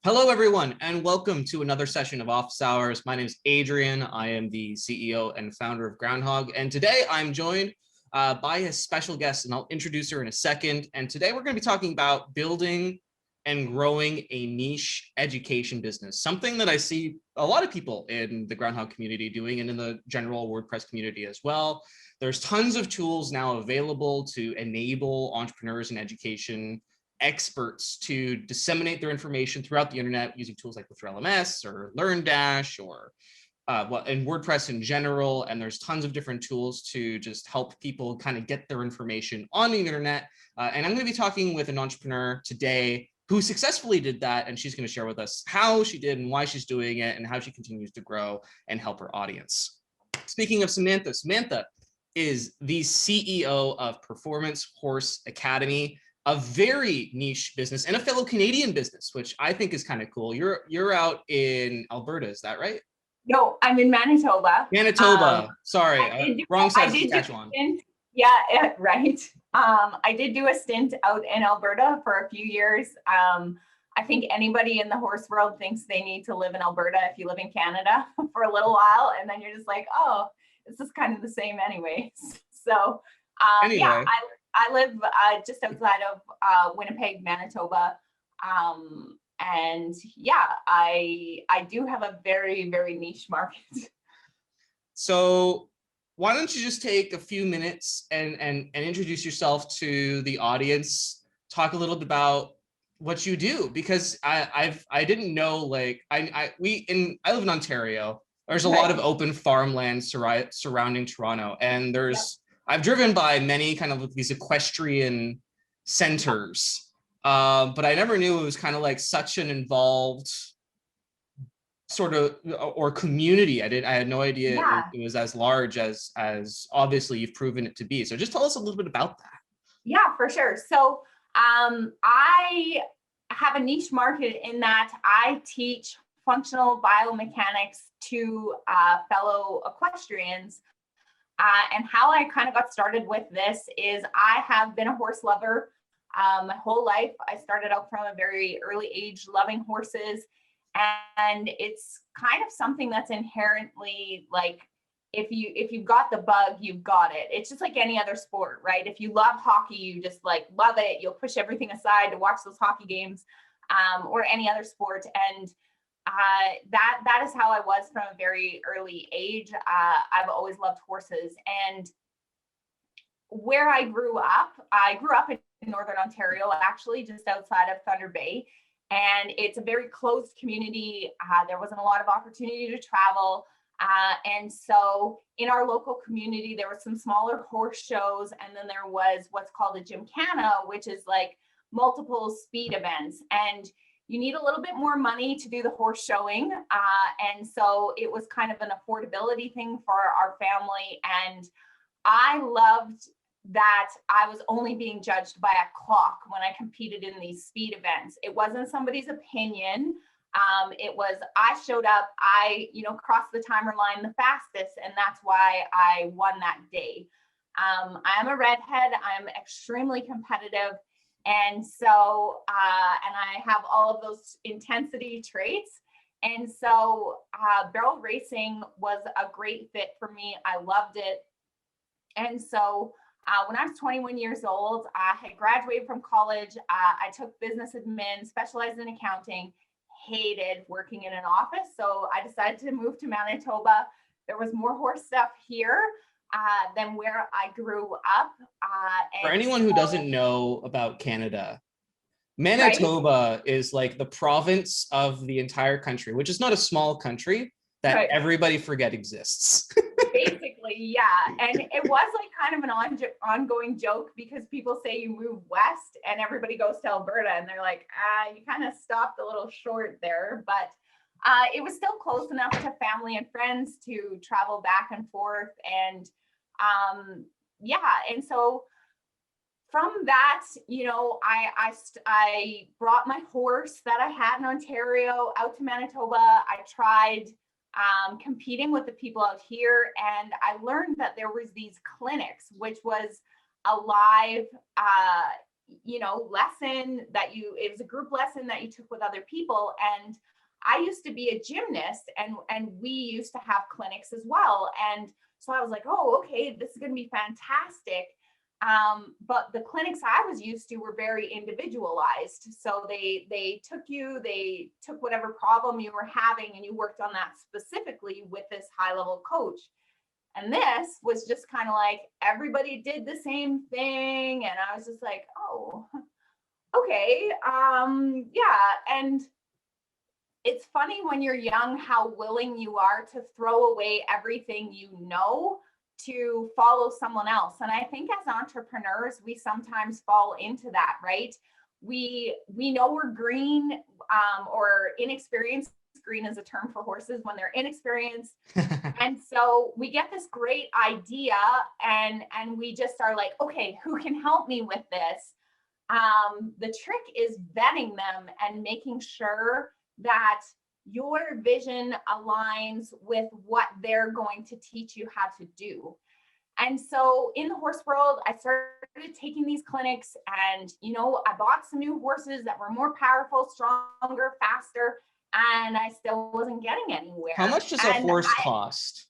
Hello, everyone, and welcome to another session of Office Hours. My name is Adrian. I am the CEO and founder of Groundhog, and today I'm joined by a special guest, and I'll introduce her in a second. And today we're going to be talking about building and growing a niche education business, something that I see a lot of people in the Groundhog community doing and in the general WordPress community as well. There's tons of tools now available to enable entrepreneurs in education experts to disseminate their information throughout the internet using tools like Lithra LMS or LearnDash or and WordPress in general. And there's tons of different tools to just help people kind of get their information on the internet. And I'm going to be talking with an entrepreneur today who successfully did that. And she's going to share with us how she did and why she's doing it and how she continues to grow and help her audience. Speaking of Samantha, Samantha is the CEO of Performance Horse Academy, a very niche business and a fellow Canadian business, which I think is kind of cool. You're out in Alberta, is that right? No, I'm in Manitoba. Manitoba. Sorry, wrong side of Saskatchewan. Yeah, right. I did do a stint out in Alberta for a few years. I think anybody in the horse world thinks they need to live in Alberta if you live in Canada for a little while, and then you're just like, oh, this is kind of the same anyways. So anyway. Yeah, I live just outside of Winnipeg, Manitoba. And yeah, I do have a very, very niche market. So why don't you just take a few minutes and introduce yourself to the audience, talk a little bit about what you do, because I didn't know, like, I live in Ontario. There's a lot of open farmland surrounding Toronto, and there's I've driven by many kind of these equestrian centers, but I never knew it was kind of like such an involved sort of or community. I had no idea it was as large as obviously you've proven it to be. So just tell us a little bit about that. Yeah, for sure. So I have a niche market in that I teach functional biomechanics to fellow equestrians. And how I kind of got started with this is I have been a horse lover my whole life. I started out from a very early age loving horses, and it's kind of something that's inherently like, if you've got the bug, you've got it. It's just like any other sport, right? If you love hockey, you just like love it. You'll push everything aside to watch those hockey games, or any other sport. And that is how I was from a very early age. I've always loved horses. And where I grew up in Northern Ontario, actually just outside of Thunder Bay. And it's a very closed community. There wasn't a lot of opportunity to travel. And so in our local community, there were some smaller horse shows. And then there was what's called a gymkhana, which is like multiple speed events. And you need a little bit more money to do the horse showing. And so it was kind of an affordability thing for our family. And I loved that I was only being judged by a clock when I competed in these speed events. It wasn't somebody's opinion. It was, I showed up, I crossed the timer line the fastest, and that's why I won that day. I am a redhead. I'm extremely competitive. And so, and I have all of those intensity traits. And so barrel racing was a great fit for me. I loved it. And so when I was 21 years old, I had graduated from college. I took business admin, specialized in accounting, hated working in an office. So I decided to move to Manitoba. There was more horse stuff here than where I grew up. For anyone who doesn't know about Canada, Manitoba is like the province of the entire country, which is not a small country that everybody forget exists. Basically, yeah. And it was like kind of an ongoing joke, because people say you move west and everybody goes to Alberta, and they're like, you kind of stopped a little short there. But it was still close enough to family and friends to travel back and forth. And and so from that, I brought my horse that I had in Ontario out to Manitoba. I tried competing with the people out here, and I learned that there was these clinics, which was a live lesson it was a group lesson that you took with other people. And I used to be a gymnast, and we used to have clinics as well. And so I was like, oh, okay, this is going to be fantastic. But the clinics I was used to were very individualized. So they took whatever problem you were having and you worked on that specifically with this high level coach. And this was just kind of like everybody did the same thing. And I was just like, oh, okay. Yeah. And it's funny when you're young how willing you are to throw away everything to follow someone else. And I think as entrepreneurs, we sometimes fall into that, right? We know we're green, or inexperienced. Green is a term for horses when they're inexperienced. And so we get this great idea, and we just are like, okay, who can help me with this? The trick is vetting them and making sure that your vision aligns with what they're going to teach you how to do. And so in the horse world, I started taking these clinics, and I bought some new horses that were more powerful, stronger, faster, and I still wasn't getting anywhere. How much does a horse cost?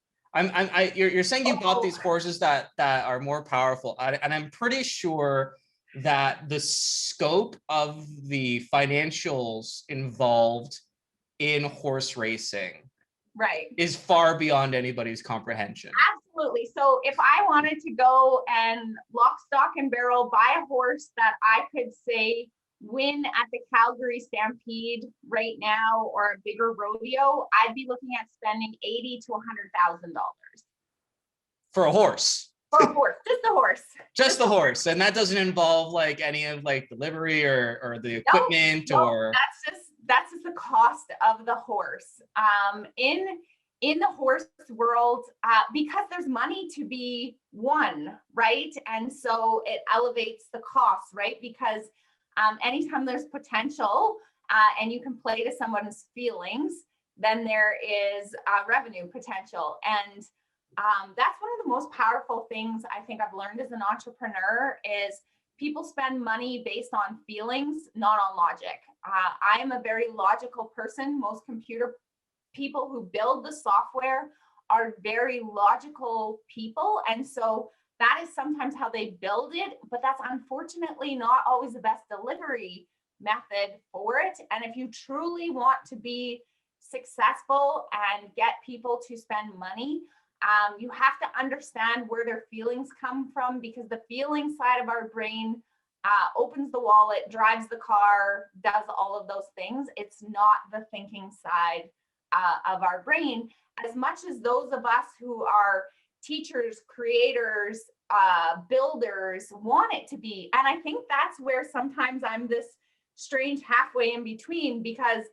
You're saying you bought these horses that are more powerful, and I'm pretty sure that the scope of the financials involved in horse racing, right, is far beyond anybody's comprehension. Absolutely. So if I wanted to go and lock, stock, and barrel buy a horse that I could say win at the Calgary Stampede right now, or a bigger rodeo, I'd be looking at spending $80,000 to $100,000 for a horse. For a horse, just a horse. Just the horse, and that doesn't involve like any of like the livery or the equipment, or that's just the cost of the horse. In the horse world, because there's money to be won, right? And so it elevates the cost, right? Because anytime there's potential, and you can play to someone's feelings, then there is revenue potential. And that's one of the most powerful things I think I've learned as an entrepreneur is people spend money based on feelings, not on logic. I am a very logical person. Most computer people who build the software are very logical people. And so that is sometimes how they build it, but that's unfortunately not always the best delivery method for it. And if you truly want to be successful and get people to spend money, you have to understand where their feelings come from, because the feeling side of our brain opens the wallet, drives the car, does all of those things. It's not the thinking side of our brain, as much as those of us who are teachers, creators, builders want it to be. And I think that's where sometimes I'm this strange halfway in between, because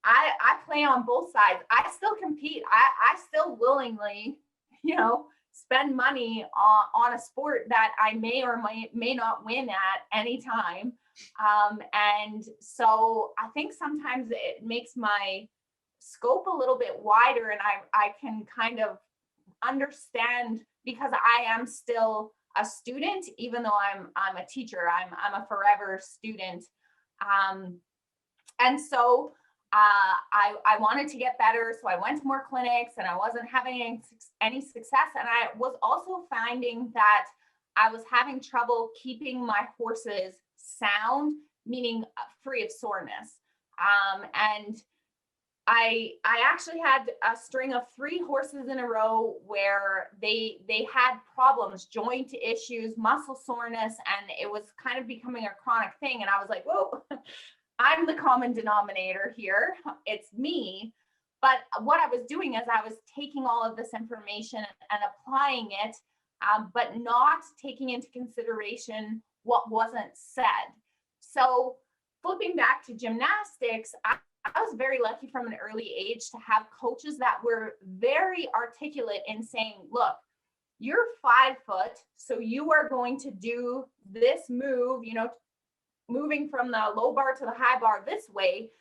I play on both sides. I still compete. I still willingly, spend money on a sport that I may or may not win at any time. And so I think sometimes it makes my scope a little bit wider, and I can kind of understand, because I am still a student, even though I'm a teacher. I'm a forever student. And so I wanted to get better. So I went to more clinics, and I wasn't having any success. And I was also finding that I was having trouble keeping my horses sound, meaning free of soreness. And I actually had a string of 3 horses in a row where they had problems, joint issues, muscle soreness, and it was kind of becoming a chronic thing. And I was like, whoa, I'm the common denominator here. It's me. But what I was doing is I was taking all of this information and applying it, but not taking into consideration what wasn't said. So flipping back to gymnastics, I was very lucky from an early age to have coaches that were very articulate in saying, look, you're 5 foot, so you are going to do this move, moving from the low bar to the high bar this way.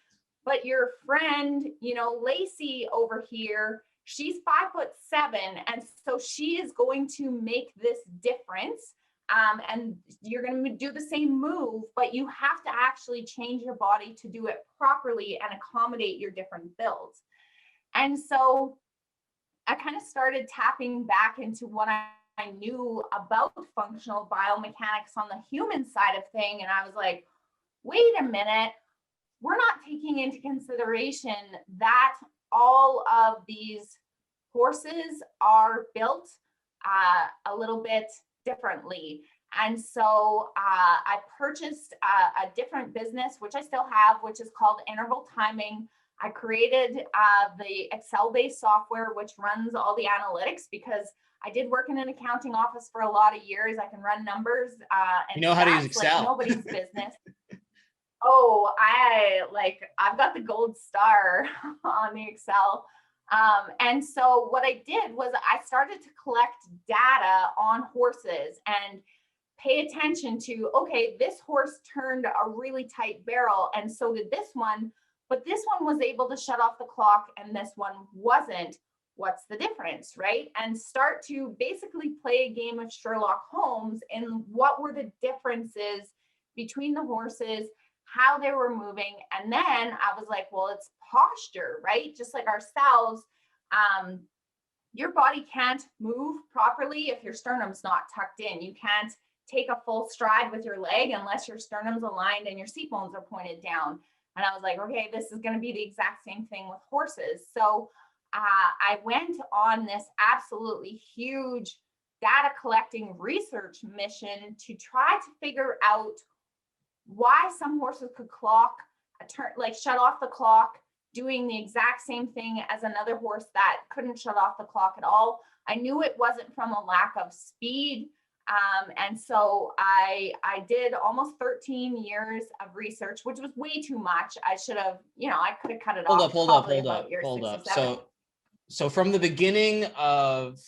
But your friend, Lacey over here, she's 5'7", and so she is going to make this difference. and you're going to do the same move, but you have to actually change your body to do it properly and accommodate your different builds. And so I kind of started tapping back into what I knew about functional biomechanics on the human side of thing. And I was like, wait a minute, we're not taking into consideration that all of these horses are built a little bit differently. And so I purchased a different business, which I still have, which is called Interval Timing. I created the Excel-based software, which runs all the analytics, because I did work in an accounting office for a lot of years. I can run numbers and You know how to use Excel. like nobody's business. Oh, I've got the gold star on the Excel. And so what I did was I started to collect data on horses and pay attention to, okay, this horse turned a really tight barrel, and so did this one, but this one was able to shut off the clock and this one wasn't. What's the difference, right? And start to basically play a game of Sherlock Holmes in what were the differences between the horses, how they were moving. And then I was like, well, it's posture, right? Just like ourselves, your body can't move properly if your sternum's not tucked in. You can't take a full stride with your leg unless your sternum's aligned and your seat bones are pointed down. And I was like, okay, this is going to be the exact same thing with horses. So I went on this absolutely huge data collecting research mission to try to figure out why some horses could clock a turn, like shut off the clock, doing the exact same thing as another horse that couldn't shut off the clock at all. I knew it wasn't from a lack of speed. And so I did almost 13 years of research, which was way too much. I should have, I could have cut it off. Hold up. So from the beginning of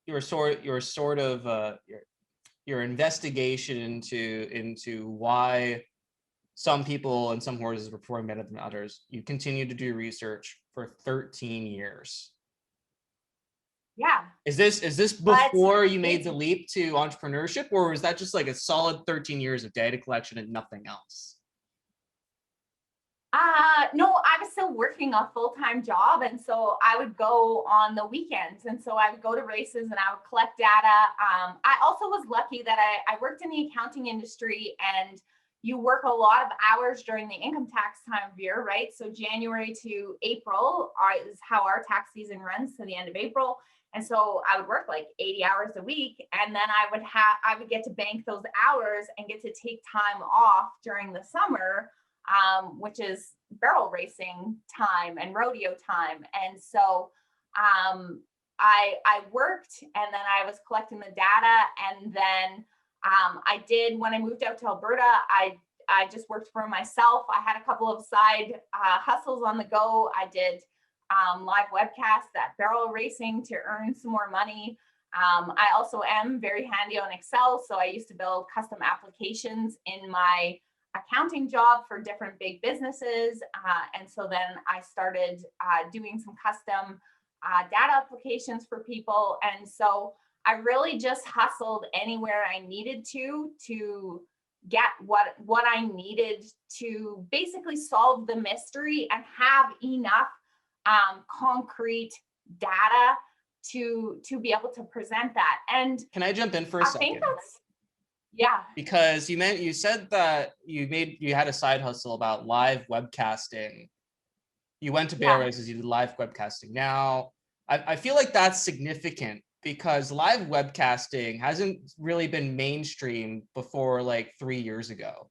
your investigation into why some people and some horses were performing better than others, you continued to do research for 13 years. Yeah. Is this before you made the leap to entrepreneurship, or was that just like a solid 13 years of data collection and nothing else? No, I was still working a full-time job. And so I would go on the weekends. And so I would go to races and I would collect data. I also was lucky that I worked in the accounting industry, and you work a lot of hours during the income tax time of year, right? So January to April is how our tax season runs, to the end of April. And so I would work like 80 hours a week, and then I would get to bank those hours and get to take time off during the summer, which is barrel racing time and rodeo time. And so I worked, and then I was collecting the data. And then when I moved out to Alberta, I just worked for myself. I had a couple of side hustles on the go. I did live webcasts at barrel racing to earn some more money. I also am very handy on Excel. So I used to build custom applications in my accounting job for different big businesses. And so then I started doing some custom data applications for people. And so I really just hustled anywhere I needed to get what I needed to basically solve the mystery and have enough concrete data to be able to present that. And can I jump in for a second? I think yeah. Because you said that you had a side hustle about live webcasting. You went to barrel races, you did live webcasting. Now, I feel like that's significant because live webcasting hasn't really been mainstream before like 3 years ago.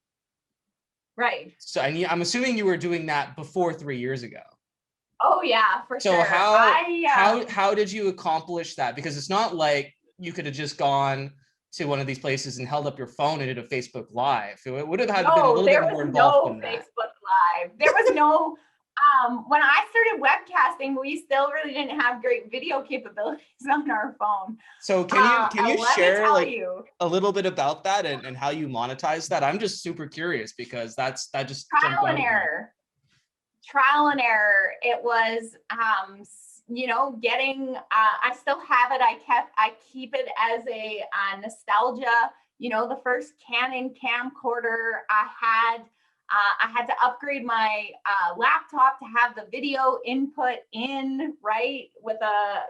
Right. So I'm assuming you were doing that before 3 years ago. Oh yeah, for sure. So how did you accomplish that? Because it's not like you could have just gone to one of these places and held up your phone and did a Facebook Live. It would have had to be a little bit more involved than that. Facebook Live. There was no when I started webcasting, we still really didn't have great video capabilities on our phone. So can you share a little bit about that and how you monetize that? I'm just super curious because that just trial and error. It was you know, getting, I still have it. I keep it as a nostalgia. You know, the first Canon camcorder I had to upgrade my laptop to have the video input in, right? With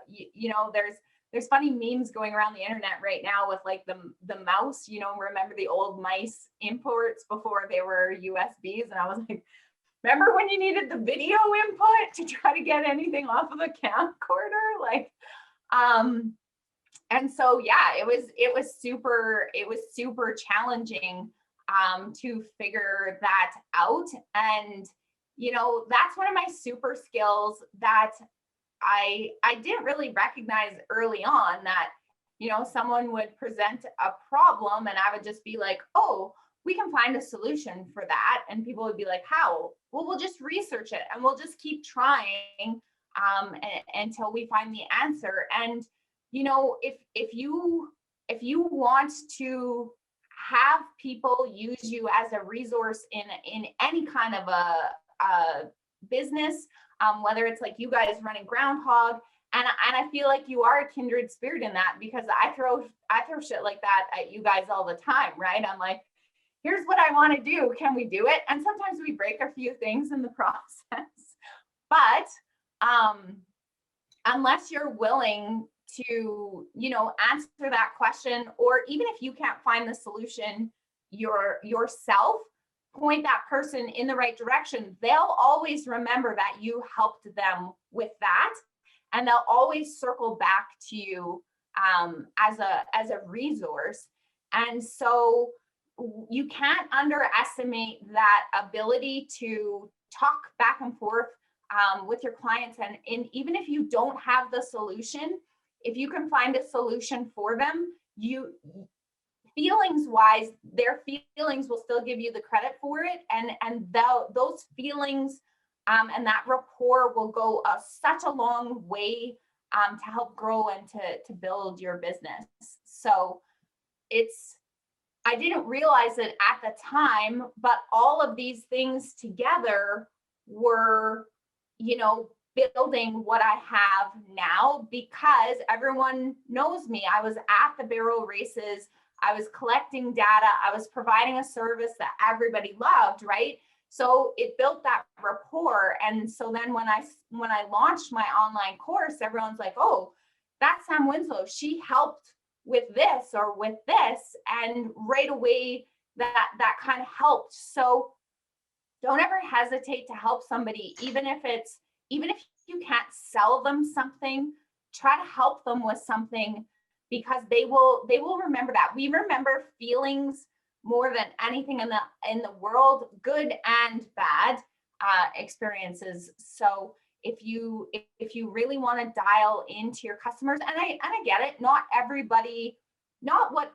you know, there's funny memes going around the internet right now with like the mouse, you know, remember the old mice imports before they were USBs? And I was like, remember when you needed the video input to try to get anything off of a camcorder? Like, and so yeah, it was super challenging to figure that out. And you know, that's one of my super skills that I didn't really recognize early on, that you know, someone would present a problem and I would just be like, oh, we can find a solution for that. And people would be like, how? Well, we'll just research it and we'll just keep trying until we find the answer. And you know, if you want to have people use you as a resource in any kind of a business, whether it's like you guys running Groundhog, and I feel like you are a kindred spirit in that, because I throw shit like that at you guys all the time, right? I'm like, here's what I want to do. Can we do it? And sometimes we break a few things in the process, but unless you're willing to, you know, answer that question, or even if you can't find the solution yourself, point that person in the right direction. They'll always remember that you helped them with that, and they'll always circle back to you as a resource. And so you can't underestimate that ability to talk back and forth with your clients, and even if you don't have the solution, if you can find a solution for them, you feelings wise, their feelings will still give you the credit for it, and those feelings and that rapport will go such a long way to help grow and to build your business. So I didn't realize it at the time, but all of these things together were, you know, building what I have now, because everyone knows me. I was at the barrel races, I was collecting data, I was providing a service that everybody loved, right? So it built that rapport. And so then when I launched my online course, everyone's like, oh, that's Sam Winslow, she helped with this or with this. And right away that kind of helped. So don't ever hesitate to help somebody, even if you can't sell them something, try to help them with something, because they will remember that. We remember feelings more than anything in the world, good and bad experiences. So if you really want to dial into your customers, and I get it, not what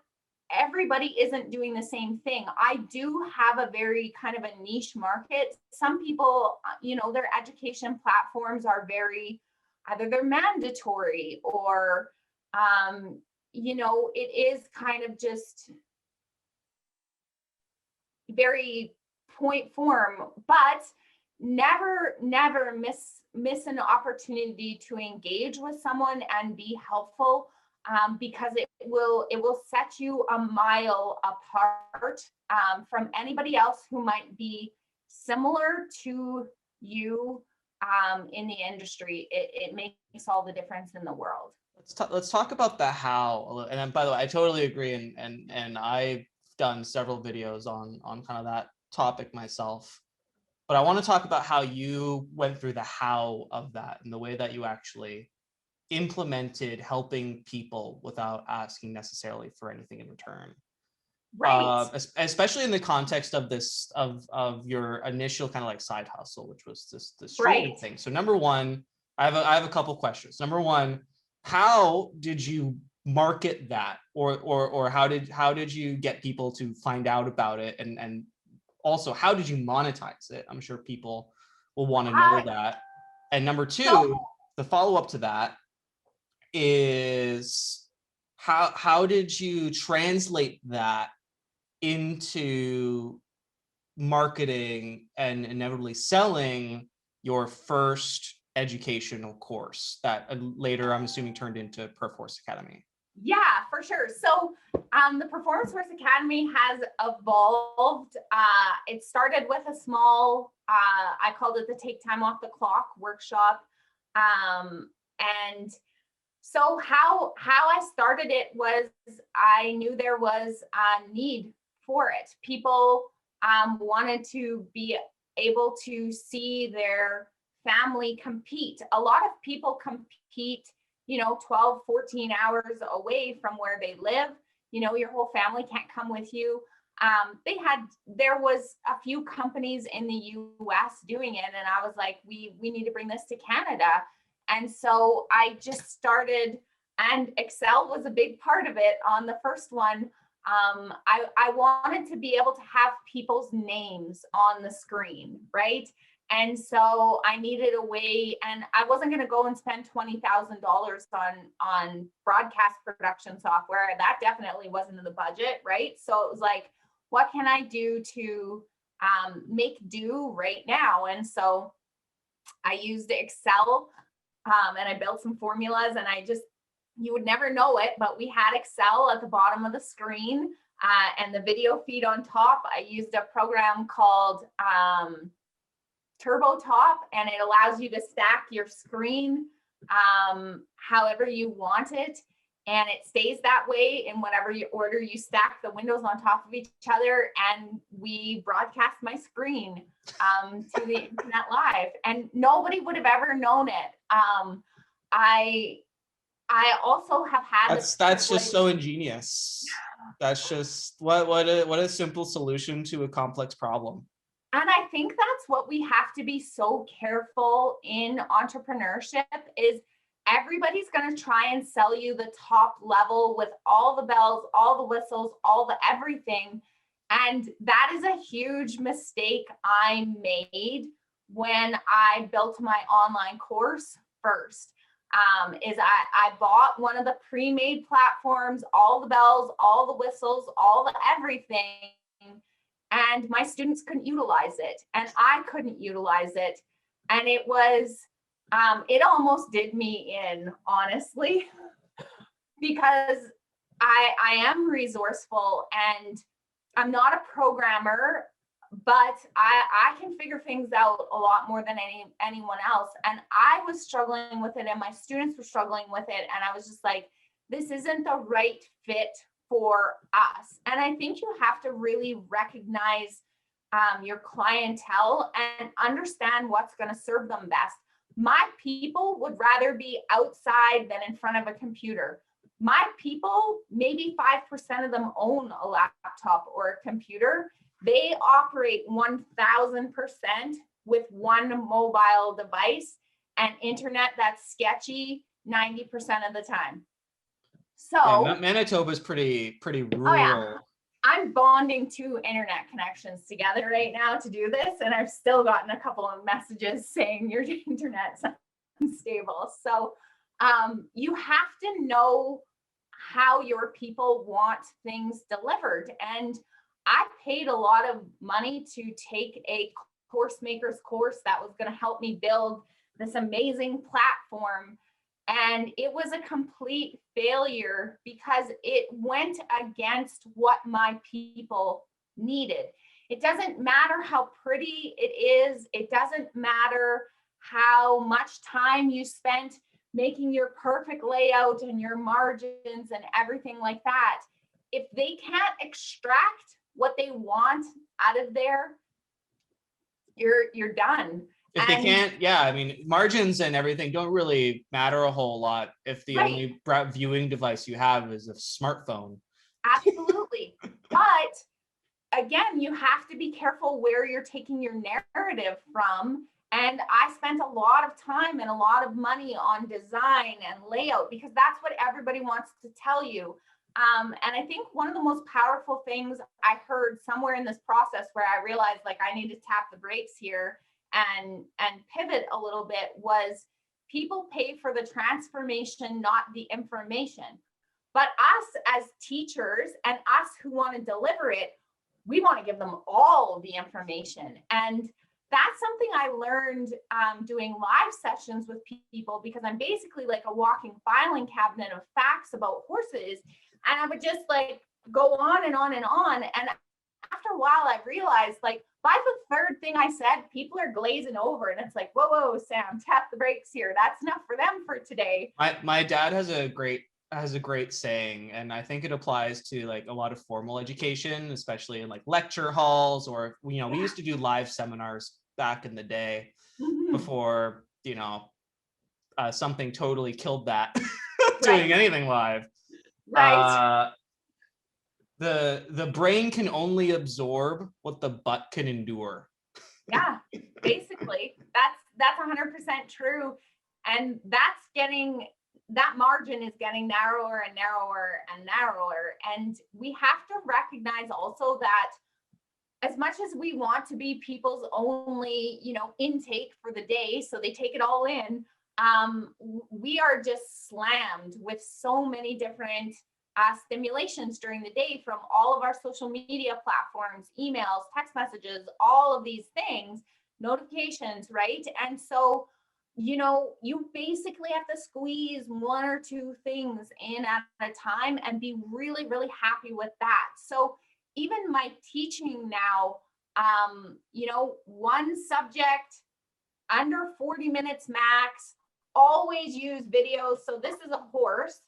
everybody isn't doing the same thing. I do have a very kind of a niche market. Some people, you know, their education platforms are very, either they're mandatory or, you know, it is kind of just very point form, but never miss an opportunity to engage with someone and be helpful. Because it will set you a mile apart from anybody else who might be similar to you in the industry. It makes all the difference in the world. Let's talk about the how. And then, by the way, I totally agree, and I've done several videos on kind of that topic myself. But I want to talk about how you went through the how of that, and the way that you actually implemented helping people without asking necessarily for anything in return. Right. Especially in the context of this of your initial kind of like side hustle, which was this streaming Right. thing. So number one, I have a couple questions. Number one, how did you market that, or how did you get people to find out about it, and also how did you monetize it? I'm sure people will want to know that. And number two, the follow up to that is how did you translate that into marketing and inevitably selling your first educational course that later I'm assuming turned into Perforce Academy. Yeah, for sure. So the Performance Force Academy has evolved. It started with a small, I called it the Take Time Off the Clock workshop. And so how I started it was I knew there was a need for it. People wanted to be able to see their family compete. A lot of people compete, 12, 14 hours away from where they live. Your whole family can't come with you. There was a few companies in the US doing it, and I was like, we need to bring this to Canada. And so I just started, and Excel was a big part of it on the first one. I wanted to be able to have people's names on the screen, right? And so I needed a way, and I wasn't going to go and spend $20,000 on broadcast production software. That definitely wasn't in the budget, right? So it was like, what can I do to make do right now? And so I used Excel, and I built some formulas, and you would never know it, but we had Excel at the bottom of the screen and the video feed on top. I used a program called TurboTop, and it allows you to stack your screen however you want it. And it stays that way in whatever order you stack the windows on top of each other. And we broadcast my screen to the internet live, and nobody would have ever known it. I also have had that's just so ingenious. That's just what a simple solution to a complex problem. And I think that's what we have to be so careful in entrepreneurship is everybody's going to try and sell you the top level with all the bells, all the whistles, all the everything. And that is a huge mistake I made when I built my online course first. I bought one of the pre-made platforms, all the bells, all the whistles, all the everything, and my students couldn't utilize it, and I couldn't utilize it. And it was, it almost did me in, honestly, because I am resourceful and I'm not a programmer, but I can figure things out a lot more than anyone else. And I was struggling with it, and my students were struggling with it. And I was just like, this isn't the right fit for us. And I think you have to really recognize your clientele and understand what's going to serve them best. My people would rather be outside than in front of a computer. My people, maybe 5% of them own a laptop or a computer. They operate 1000% with one mobile device and internet that's sketchy 90% of the time. So yeah, Manitoba is pretty rural. Oh yeah. I'm bonding two internet connections together right now to do this, and I've still gotten a couple of messages saying your internet's unstable. So you have to know how your people want things delivered. And I paid a lot of money to take a course maker's course that was going to help me build this amazing platform. And it was a complete failure because it went against what my people needed. It doesn't matter how pretty it is. It doesn't matter how much time you spent making your perfect layout and your margins and everything like that. If they can't extract what they want out of there, you're done. If they can't, yeah, I mean, margins and everything don't really matter a whole lot if the only viewing device you have is a smartphone. Absolutely. But again, you have to be careful where you're taking your narrative from. And I spent a lot of time and a lot of money on design and layout because that's what everybody wants to tell you. And I think one of the most powerful things I heard somewhere in this process where I realized like I need to tap the brakes here and pivot a little bit was people pay for the transformation, not the information. But us as teachers and us who want to deliver it, we want to give them all the information. And that's something I learned doing live sessions with people, because I'm basically like a walking filing cabinet of facts about horses. And I would just like go on and on and on. And after a while, I realized like by the third thing I said, people are glazing over. And it's like, whoa, Sam, tap the brakes here. That's enough for them for today. My dad has a great saying, and I think it applies to like a lot of formal education, especially in like lecture halls, or we used to do live seminars back in the day before something totally killed that doing anything live. Right. The brain can only absorb what the butt can endure. Yeah, basically that's 100% true. And that margin is getting narrower and narrower and narrower. And we have to recognize also that as much as we want to be people's only, intake for the day, so they take it all in, we are just slammed with so many different stimulations during the day from all of our social media platforms, emails, text messages, all of these things, notifications, right? And so, you basically have to squeeze one or two things in at a time and be really, really happy with that. So even my teaching now, one subject, under 40 minutes max, always use videos. So this is a horse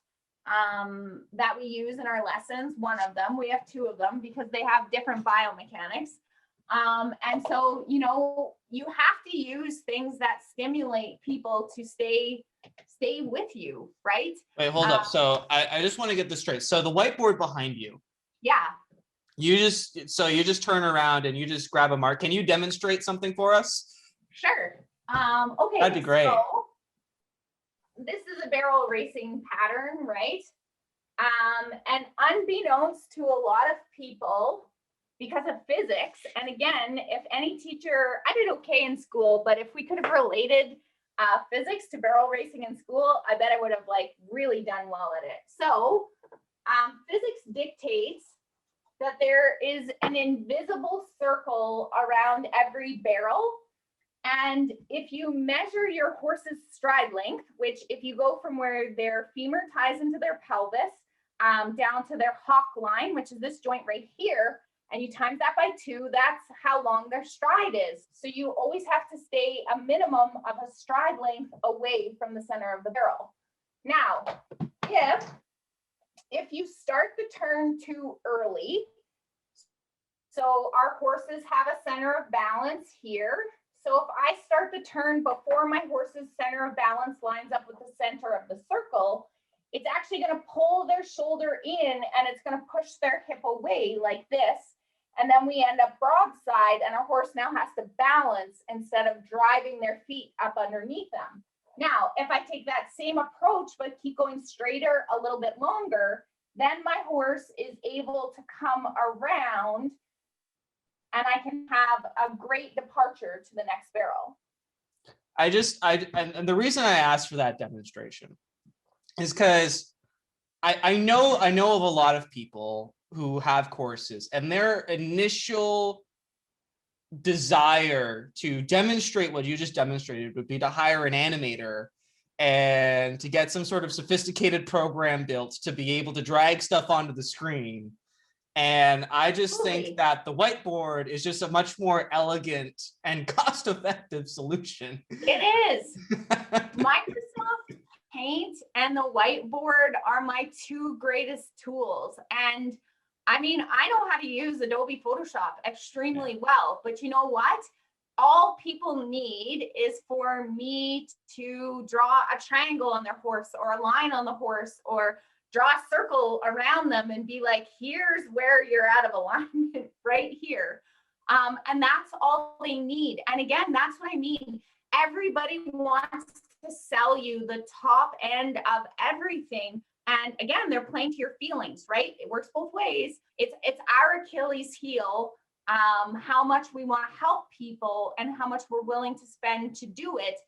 that we use in our lessons. One of them, we have two of them because they have different biomechanics. And so, you have to use things that stimulate people to stay with you, right? Wait, hold up. So I just want to get this straight. So the whiteboard behind you. Yeah. You just turn around and you just grab a mark. Can you demonstrate something for us? Sure. Okay. That'd be great. So this is a barrel racing pattern, right? And unbeknownst to a lot of people, because of physics, and again, if any teacher, I did okay in school, but if we could have related physics to barrel racing in school, I bet I would have like really done well at it. So physics dictates that there is an invisible circle around every barrel. And if you measure your horse's stride length, which if you go from where their femur ties into their pelvis down to their hock line, which is this joint right here, and you times that by 2, that's how long their stride is. So you always have to stay a minimum of a stride length away from the center of the barrel. Now, if you start the turn too early, so our horses have a center of balance here. So if I start the turn before my horse's center of balance lines up with the center of the circle, it's actually going to pull their shoulder in and it's going to push their hip away like this. And then we end up broadside and our horse now has to balance instead of driving their feet up underneath them. Now, if I take that same approach, but keep going straighter a little bit longer, then my horse is able to come around and I can have a great departure to the next barrel. And the reason I asked for that demonstration is because I know of a lot of people who have courses and their initial desire to demonstrate what you just demonstrated would be to hire an animator and to get some sort of sophisticated program built to be able to drag stuff onto the screen. And I just think that the whiteboard is just a much more elegant and cost-effective solution. It is. Microsoft Paint and the whiteboard are my two greatest tools. And I mean, I know how to use Adobe Photoshop extremely well, but you know what? All people need is for me to draw a triangle on their horse or a line on the horse or draw a circle around them and be like, here's where you're out of alignment right here. And that's all they need. And again, that's what I mean. Everybody wants to sell you the top end of everything. And again, they're playing to your feelings, right? It works both ways. It's our Achilles heel, how much we want to help people and how much we're willing to spend to do it.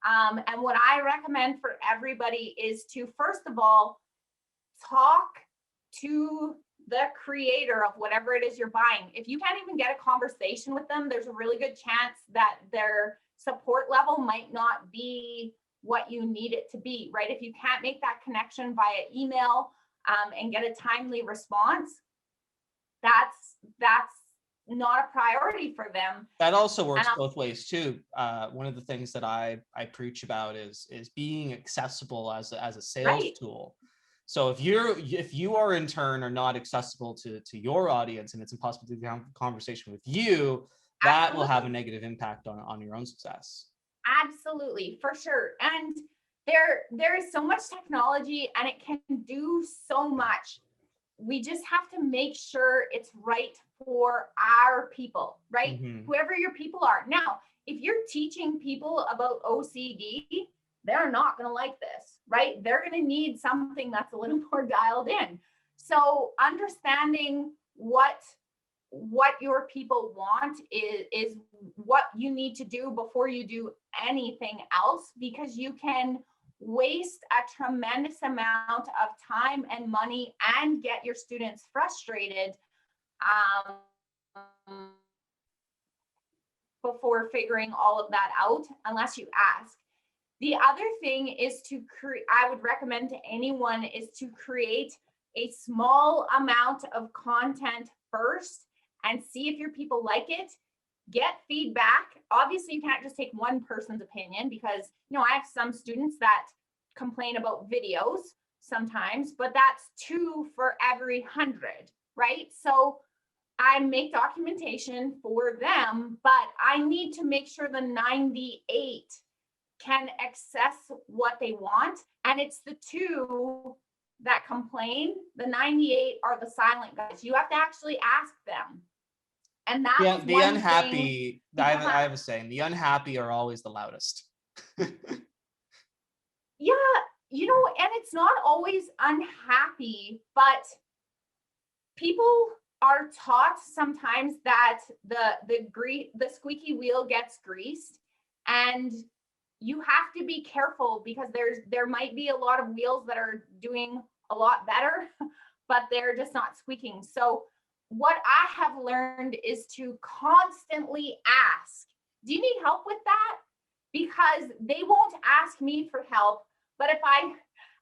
And what I recommend for everybody is to, first of all, talk to the creator of whatever it is you're buying, if you can't even get a conversation with them, there's a really good chance that their support level might not be what you need it to be, right? If you can't make that connection via email and get a timely response, that's not a priority for them. That also works both ways too. One of the things that I preach about is being accessible as a sales tool. So if you are in turn are not accessible to your audience, and it's impossible to have a conversation with you, that will have a negative impact on your own success. Absolutely, for sure. And there is so much technology and it can do so much. We just have to make sure it's right for our people, right? Whoever your people are. Now, if you're teaching people about OCD, they're not going to like this, right? They're going to need something that's a little more dialed in. So understanding what your people want is what you need to do before you do anything else, because you can waste a tremendous amount of time and money and get your students frustrated before figuring all of that out, unless you ask. The other thing is I would recommend to anyone is to create a small amount of content first and see if your people like it. Get feedback. Obviously, you can't just take one person's opinion, because I have some students that complain about videos sometimes, but that's 2 for every 100, right? So I make documentation for them, but I need to make sure the 98 can access what they want. And it's the 2 that complain. The 98 are the silent guys. You have to actually ask them. And that's the unhappy. I have a saying: the unhappy are always the loudest. Yeah, and it's not always unhappy, but people are taught sometimes that the squeaky wheel gets greased, and you have to be careful, because there might be a lot of wheels that are doing a lot better, but they're just not squeaking. So what I have learned is to constantly ask, do you need help with that? Because they won't ask me for help, but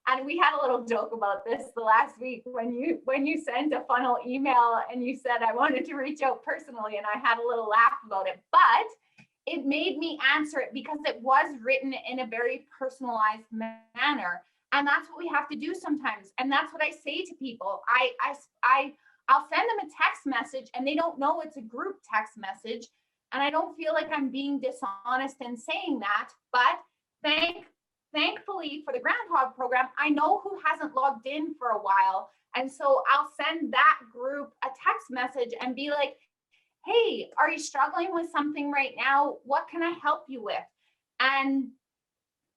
and we had a little joke about this the last week when you sent a funnel email and you said, I wanted to reach out personally, and I had a little laugh about it, but it made me answer it because it was written in a very personalized manner. And that's what we have to do sometimes. And that's what I say to people. I'll send them a text message and they don't know it's a group text message. And I don't feel like I'm being dishonest in saying that, but thankfully for the Groundhog program, I know who hasn't logged in for a while. And so I'll send that group a text message and be like, hey, are you struggling with something right now? What can I help you with? And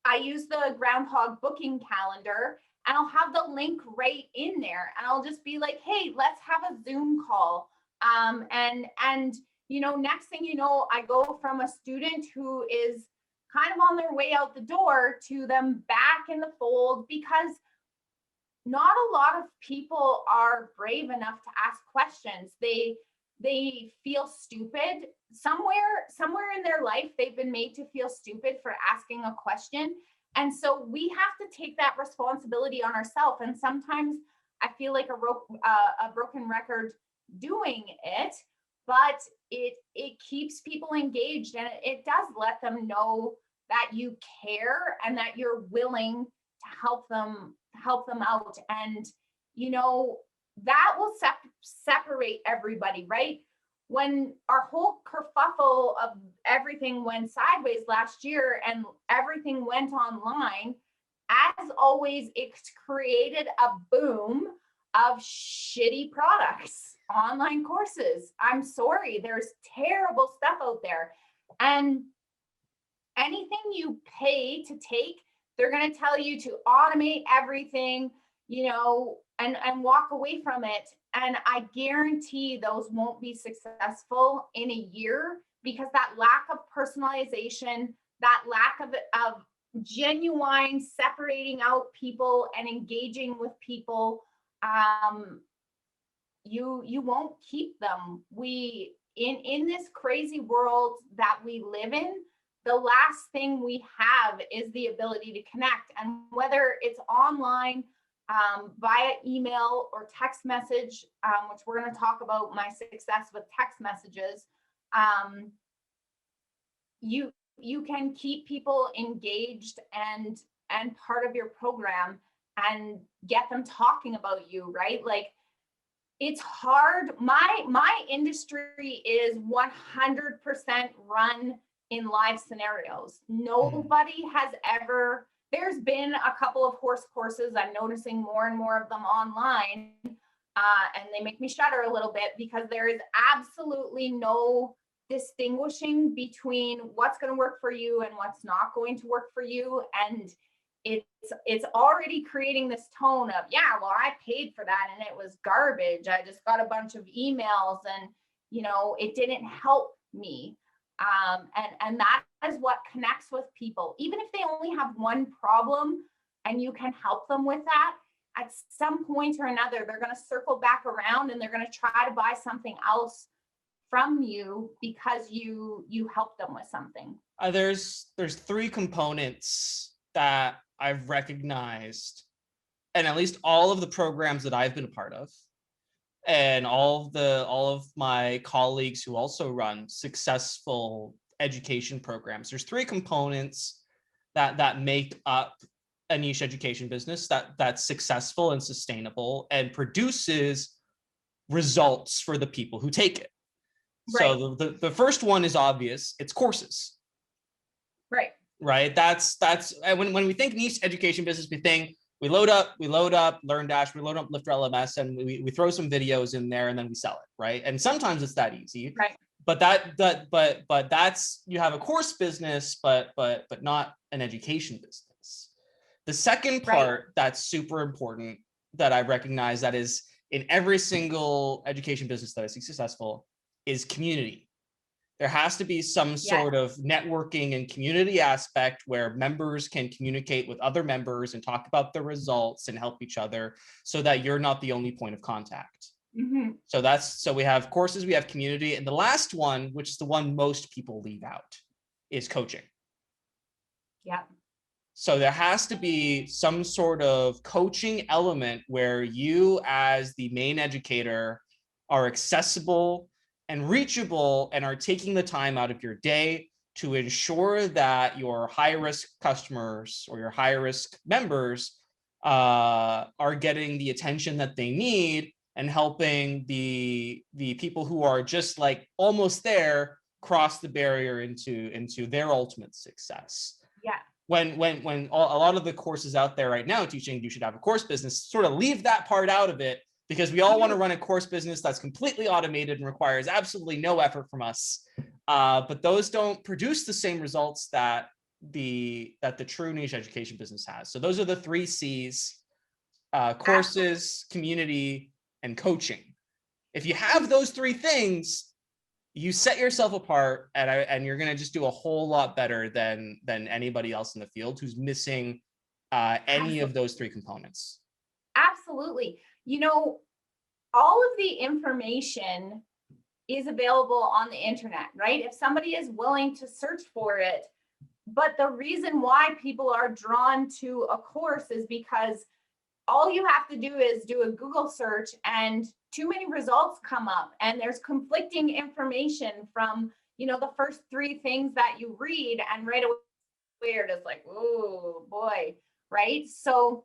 I use the Groundhog booking calendar, and I'll have the link right in there. And I'll just be like, hey, let's have a Zoom call. And next thing you know, I go from a student who is kind of on their way out the door to them back in the fold, because not a lot of people are brave enough to ask questions. They feel stupid. Somewhere in their life, they've been made to feel stupid for asking a question. And so we have to take that responsibility on ourselves. And sometimes I feel like a broken record doing it, but it keeps people engaged, and it does let them know that you care and that you're willing to help them out. And that will separate everybody, right? When our whole kerfuffle of everything went sideways last year and everything went online, as always, it's created a boom of shitty products, online courses. I'm sorry, there's terrible stuff out there. And anything you pay to take, they're going to tell you to automate everything, and walk away from it. And I guarantee those won't be successful in a year, because that lack of personalization, that lack of genuine separating out people and engaging with people, you won't keep them. We in this crazy world that we live in, the last thing we have is the ability to connect. And whether it's online, via email or text message, which we're going to talk about my success with text messages, you can keep people engaged and part of your program and get them talking about you, right? Like, it's hard. My industry is 100% run in live scenarios. Nobody has ever, there's been a couple of horse courses. I'm noticing more and more of them online. And they make me shudder a little bit because there is absolutely no distinguishing between what's going to work for you and what's not going to work for you. And it's already creating this tone of, yeah, well, I paid for that and it was garbage. I just got a bunch of emails and, you know, it didn't help me. And that is what connects with people. Even if they only have one problem and you can help them with that, at some point or another, they're going to circle back around and they're going to try to buy something else from you because you helped them with something. There's three components that I've recognized, and at least all of the programs that I've been a part of, and all of my colleagues who also run successful education programs. There's three components that make up a niche education business that's successful and sustainable and produces results for the people who take it. Right. So the first one is obvious. It's courses. Right. That's when we think niche education business, we load up LearnDash, we load up Lifter LMS, and we throw some videos in there and then we sell it. Right. And sometimes it's that easy. Right. But that's, you have a course business, but not an education business. The second part that's super important that I recognize that is in every single education business that is successful is community. There has to be some sort of networking and community aspect where members can communicate with other members and talk about the results and help each other so that you're not the only point of contact. Mm-hmm. So we have courses, we have community, and the last one, which is the one most people leave out, is coaching. Yeah. So there has to be some sort of coaching element where you as the main educator are accessible and reachable and are taking the time out of your day to ensure that your high-risk customers or your high-risk members are getting the attention that they need and helping the people who are just like almost there cross the barrier into their ultimate success. Yeah. When a lot of the courses out there right now teaching you should have a course business sort of leave that part out of it, because we all want to run a course business that's completely automated and requires absolutely no effort from us. But those don't produce the same results that the true niche education business has. So those are the three C's: courses, community, and coaching. If you have those three things, you set yourself apart, and you're going to just do a whole lot better than anybody else in the field who's missing any of those three components. Absolutely. You know, all of the information is available on the internet, right? If somebody is willing to search for it. But the reason why people are drawn to a course is because all you have to do is do a Google search and too many results come up, and there's conflicting information from, you know, the first three things that you read, and right away you're just like, oh boy, right? So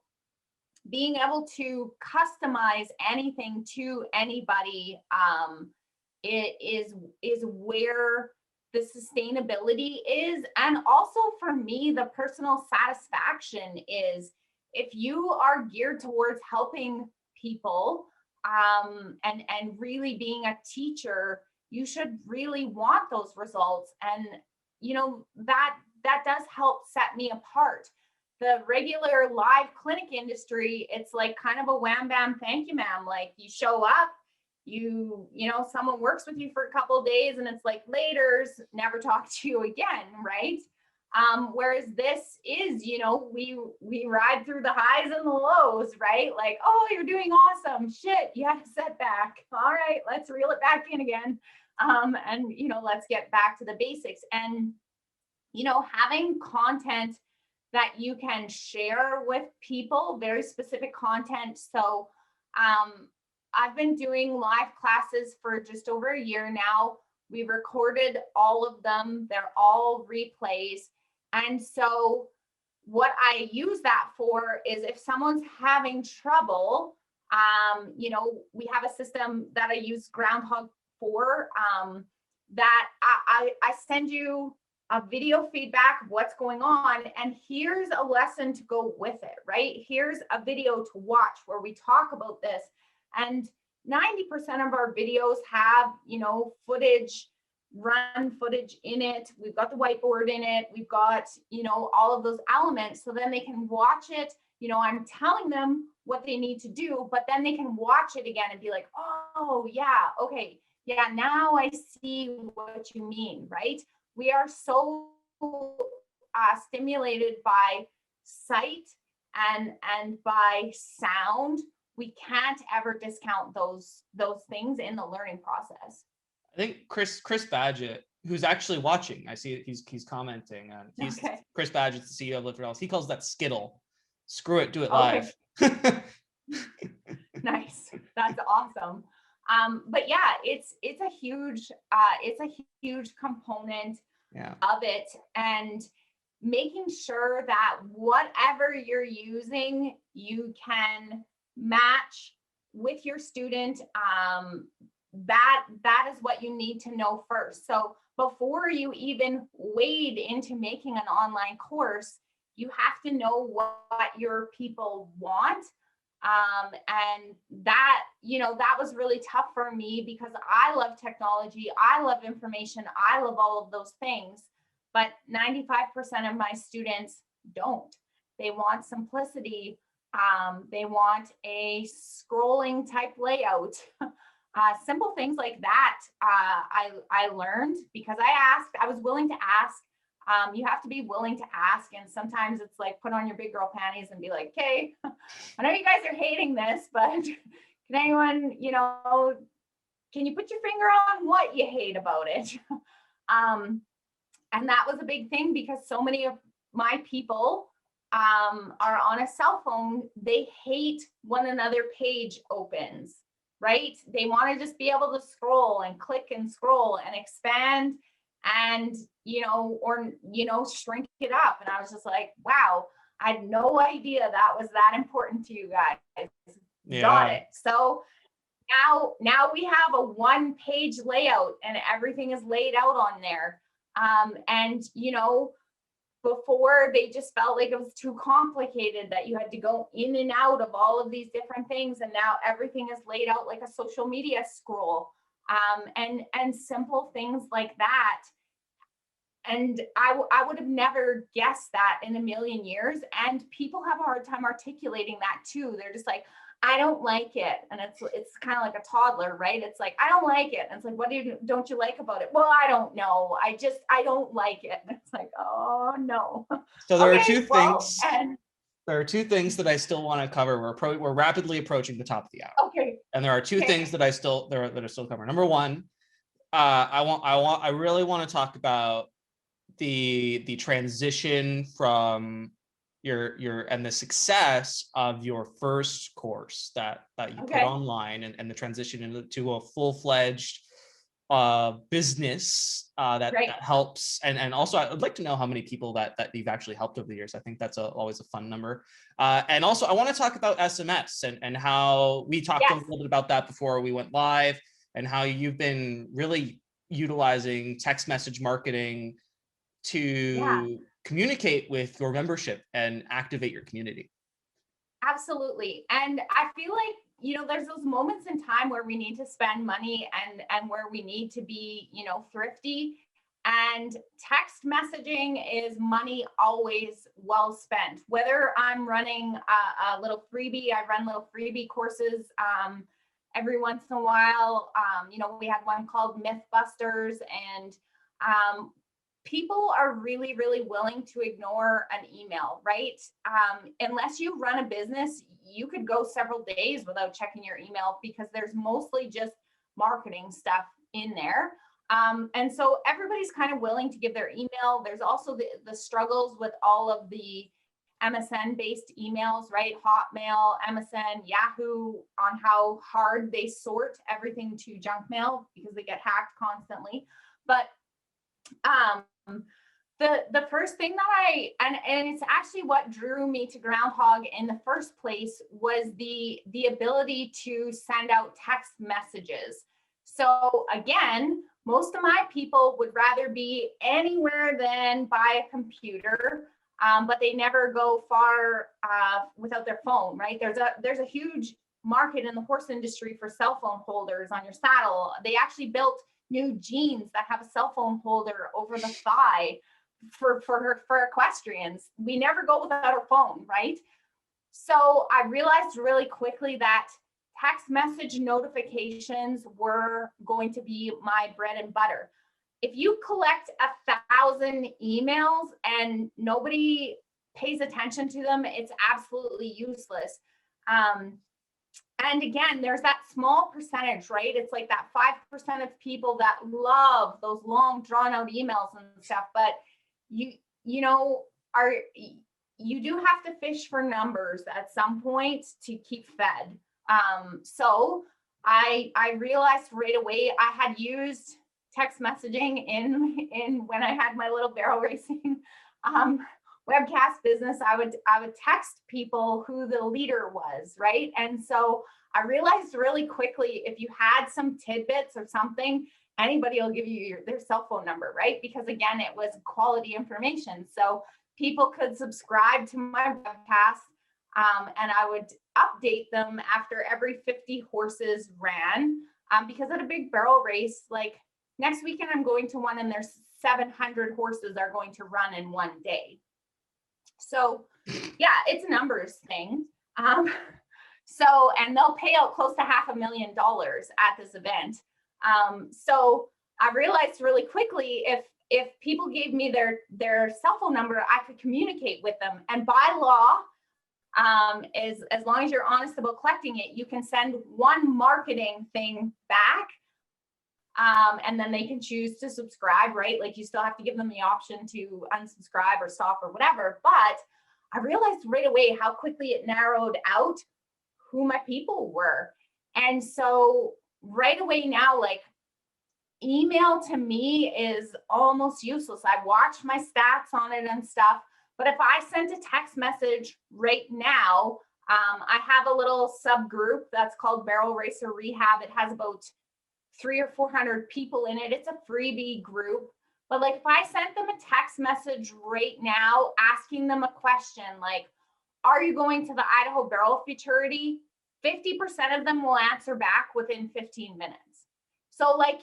being able to customize anything to anybody, it is where the sustainability is. And also for me, the personal satisfaction is, if you are geared towards helping people, and really being a teacher, you should really want those results. And, you know, that does help set me apart. The regular live clinic industry, it's like kind of a wham bam, thank you, ma'am. Like, you show up, you know, someone works with you for a couple of days and it's like, laters, never talk to you again, right? Whereas this is, we ride through the highs and the lows, right? Like, oh, you're doing awesome. Shit, you had a setback. All right, let's reel it back in again. And let's get back to the basics. And having content that you can share with people, very specific content. So I've been doing live classes for just over a year now. We recorded all of them. They're all replays. And so what I use that for is if someone's having trouble, we have a system that I use Groundhog for, that I send you a video feedback of what's going on, and here's a lesson to go with it, right? Here's a video to watch where we talk about this. And 90% of our videos have, run footage in it. We've got the whiteboard in it. We've got, all of those elements. So then they can watch it. I'm telling them what they need to do, but then they can watch it again and be like, oh yeah, okay. Yeah, now I see what you mean, right? We are so stimulated by sight and by sound. We can't ever discount those things in the learning process. I think Chris Badgett, who's actually watching, I see he's commenting. He's okay. Chris Badgett, the CEO of Lift Else. He calls that Skittle. Screw it, do it live. Nice, that's awesome. But yeah, it's a huge component of it, and making sure that whatever you're using, you can match with your student. That is what you need to know first. So before you even wade into making an online course, you have to know what your people want. And that was really tough for me because I love technology. I love information. I love all of those things, but 95% of my students don't. They want simplicity. They want a scrolling type layout. Simple things like that. I learned because I was willing to ask. You have to be willing to ask. And sometimes it's like, put on your big girl panties and be like, okay, I know you guys are hating this, but can anyone, can you put your finger on what you hate about it? And that was a big thing because so many of my people are on a cell phone. They hate when another page opens, right? They want to just be able to scroll and click and scroll and expand and, shrink it up. And I was just like, wow, I had no idea that was that important to you guys. Yeah. Got it. So now we have a 1-page layout and everything is laid out on there. And before they just felt like it was too complicated, that you had to go in and out of all of these different things. And now everything is laid out like a social media scroll, and simple things like that. And I would have never guessed that in a million years. And people have a hard time articulating that too. They're just like, I don't like it. And it's kind of like a toddler, right? It's like, I don't like it. And it's like, what don't you like about it? Well, I don't know. I don't like it. And it's like, oh no. So there are two things. There are two things that I still want to cover. We're rapidly approaching the top of the hour. Okay. And there are two things that are still covering. Number one, I really want to talk about the transition from your and the success of your first course that you put online, and the transition into a full-fledged business that helps, and also I'd like to know how many people that you've actually helped over the years. I think that's always a fun number. And also I want to talk about SMS and how we talked a little bit about that before we went live, and how you've been really utilizing text message marketing to communicate with your membership and activate your community. Absolutely. And I feel like, there's those moments in time where we need to spend money and where we need to be, thrifty. And text messaging is money always well spent. Whether I'm running a little freebie, I run little freebie courses every once in a while. We had one called Mythbusters, and people are really, really willing to ignore an email, right? Unless you run a business, you could go several days without checking your email because there's mostly just marketing stuff in there. And so everybody's kind of willing to give their email. There's also the struggles with all of the MSN based emails, right? Hotmail, MSN, Yahoo, on how hard they sort everything to junk mail because they get hacked constantly. But the first thing that and it's actually what drew me to Groundhog in the first place was the ability to send out text messages. So again, most of my people would rather be anywhere than by a computer, but they never go far without their phone, right? There's a huge market in the horse industry for cell phone holders on your saddle. They actually built new jeans that have a cell phone holder over the thigh for equestrians. We never go without our phone, right? So I realized really quickly that text message notifications were going to be my bread and butter. If you collect 1,000 emails and nobody pays attention to them, it's absolutely useless. And again, there's that small percentage, right? It's like that 5% of people that love those long drawn out emails and stuff, but you do have to fish for numbers at some point to keep fed. So I realized right away I had used text messaging in when I had my little barrel racing webcast business. I would text people who the leader was, right? And so I realized really quickly, if you had some tidbits or something, anybody will give you their cell phone number, right? Because again, it was quality information. So people could subscribe to my webcast, and I would update them after every 50 horses ran, because at a big barrel race, like next weekend, I'm going to one and there's 700 horses are going to run in one day. So yeah, it's a numbers thing. And they'll pay out close to $500,000 at this event. So I realized really quickly, if people gave me their cell phone number, I could communicate with them. And by law, as long as you're honest about collecting it, you can send one marketing thing back, and then they can choose to subscribe, right? Like you still have to give them the option to unsubscribe or stop or whatever. But I realized right away how quickly it narrowed out who my people were. And so right away now, like email to me is almost useless. I watch my stats on it and stuff. But if I sent a text message right now, I have a little subgroup that's called Barrel Racer Rehab. It has about 300 or 400 people in it. It's a freebie group. But like if I sent them a text message right now, asking them a question like, are you going to the Idaho Barrel Futurity? 50% of them will answer back within 15 minutes. So like,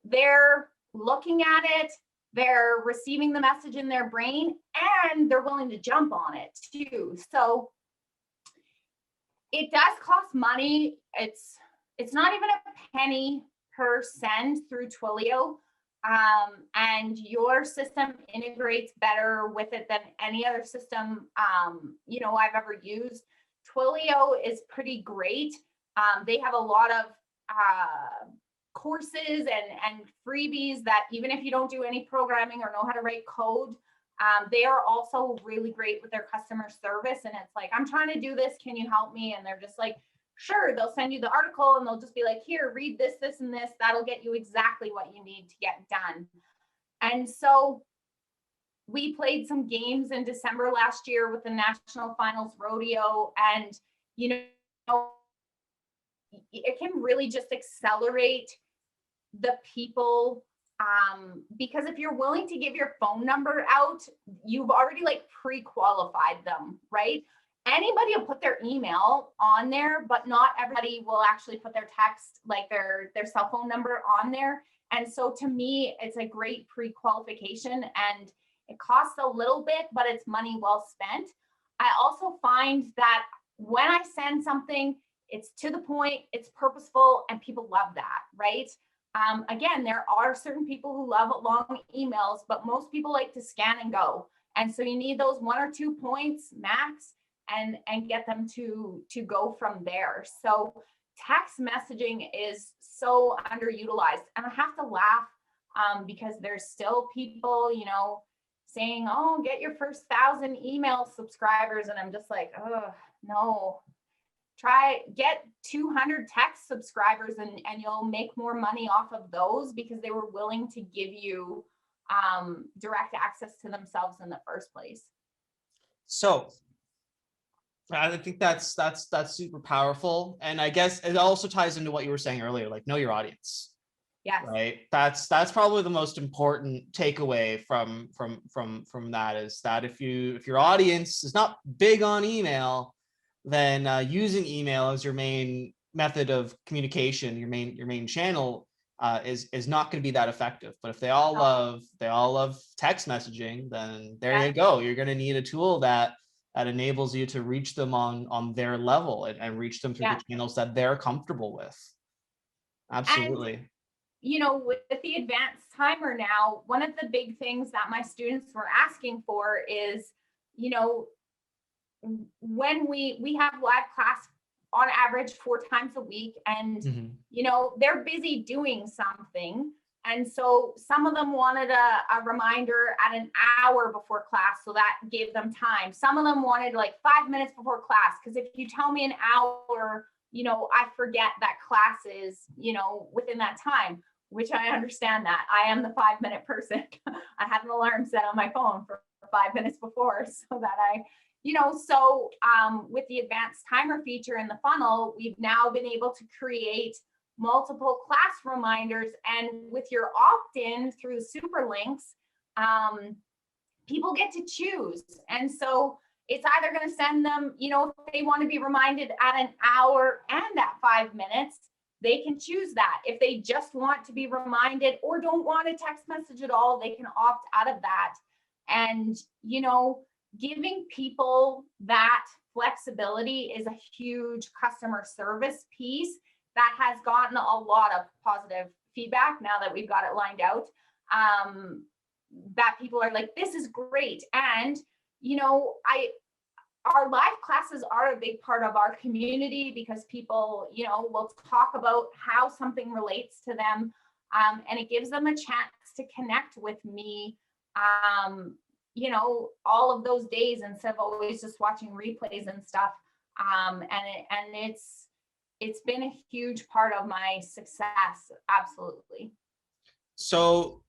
they're looking at it, they're receiving the message in their brain, and they're willing to jump on it too. So it does cost money. It's not even a penny per send through Twilio. And your system integrates better with it than any other system, I've ever used. Twilio is pretty great. They have a lot of courses and freebies that even if you don't do any programming or know how to write code, they are also really great with their customer service. And it's like, I'm trying to do this. Can you help me? And they're just like, sure. They'll send you the article and they'll just be like, here, read this, this, and this. That'll get you exactly what you need to get done. And so we played some games in December last year with the National Finals Rodeo. And, it can really just accelerate the people, because if you're willing to give your phone number out, you've already like pre-qualified them, right? Anybody will put their email on there, but not everybody will actually put their text, like their cell phone number on there. And so to me, it's a great pre-qualification, and it costs a little bit, but it's money well spent. I also find that when I send something, it's to the point, it's purposeful, and people love that, right? Again, there are certain people who love long emails, but most people like to scan and go. And so you need those 1 or 2 points max and get them to go from there. So text messaging is so underutilized. And I have to laugh because there's still people, saying, oh, get your first 1,000 email subscribers. And I'm just like, oh, no. Get 200 text subscribers and you'll make more money off of those because they were willing to give you direct access to themselves in the first place. So I think that's super powerful. And I guess it also ties into what you were saying earlier, like know your audience. Yes. Right. That's probably the most important takeaway from that, is that if your audience is not big on email, then using email as your main method of communication, your main channel, is not going to be that effective. But if they all love text messaging, then there you go. You're going to need a tool that enables you to reach them on their level and reach them through the channels that they're comfortable with. Absolutely. And, with the advanced timer now, one of the big things that my students were asking for is, when we have live class on average 4 times a week, and they're busy doing something, and so some of them wanted a reminder at an hour before class, so that gave them time. Some of them wanted like 5 minutes before class, because if you tell me an hour, I forget that class is within that time, which I understand. That I am the 5-minute person. I have an alarm set on my phone for 5 minutes before, so that with the advanced timer feature in the funnel, we've now been able to create multiple class reminders. And with your opt-in through super links, people get to choose. And so it's either going to send them, if they want to be reminded at an hour and at 5 minutes, they can choose that. If they just want to be reminded or don't want a text message at all, they can opt out of that. And, giving people that flexibility is a huge customer service piece that has gotten a lot of positive feedback now that we've got it lined out, that people are like, this is great. And, our live classes are a big part of our community because people, will talk about how something relates to them. And it gives them a chance to connect with me, all of those days instead of always just watching replays and stuff. And it's been a huge part of my success. Absolutely. So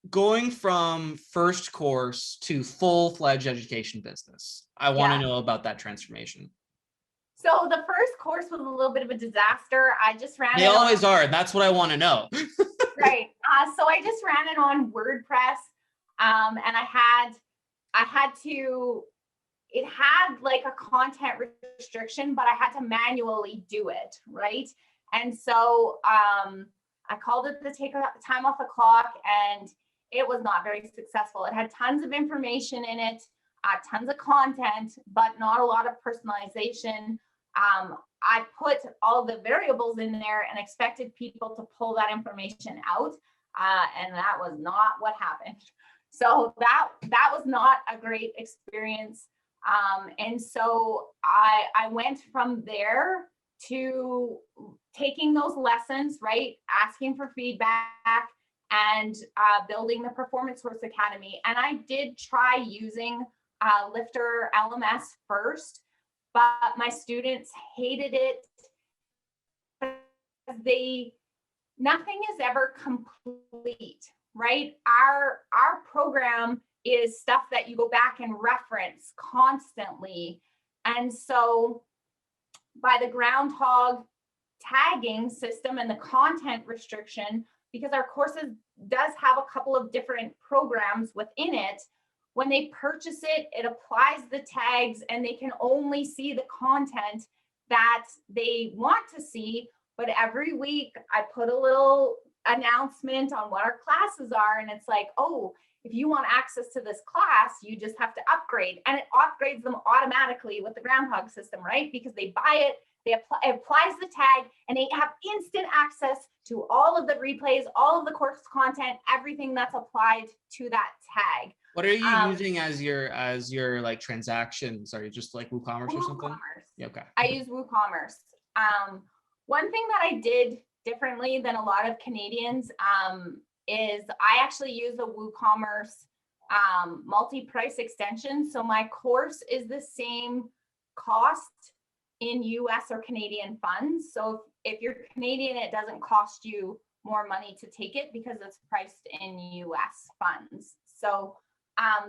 going from first course to full-fledged education business, I want to know about that transformation. So the first course was a little bit of a disaster. I just ran They always are. And that's what I want to know. Right. So I just ran it on WordPress. And it had like a content restriction, but I had to manually do it. Right. And so I called it the Take Time Off the Clock, and it was not very successful. It had tons of information in it, tons of content, but not a lot of personalization. I put all the variables in there and expected people to pull that information out. And that was not what happened. So that was not a great experience. And so I went from there to taking those lessons, right? Asking for feedback and building the Performance Source Academy. And I did try using Lifter LMS first, but my students hated it. Nothing is ever complete, right? Our program is stuff that you go back and reference constantly. And so by the Groundhog tagging system and the content restriction, because our courses does have a couple of different programs within it, when they purchase it, it applies the tags and they can only see the content that they want to see. But every week I put a little announcement on what our classes are. And it's like, oh, if you want access to this class, you just have to upgrade. And it upgrades them automatically with the Groundhog system, right? Because they buy it it applies the tag, and they have instant access to all of the replays, all of the course content, everything that's applied to that tag. What are you using as your like transactions? Are you just like WooCommerce or something? WooCommerce. Yeah, okay. I use WooCommerce. One thing that I did differently than a lot of Canadians is I actually use a WooCommerce multi-price extension. So my course is the same cost in US or Canadian funds. So if you're Canadian, it doesn't cost you more money to take it because it's priced in US funds. So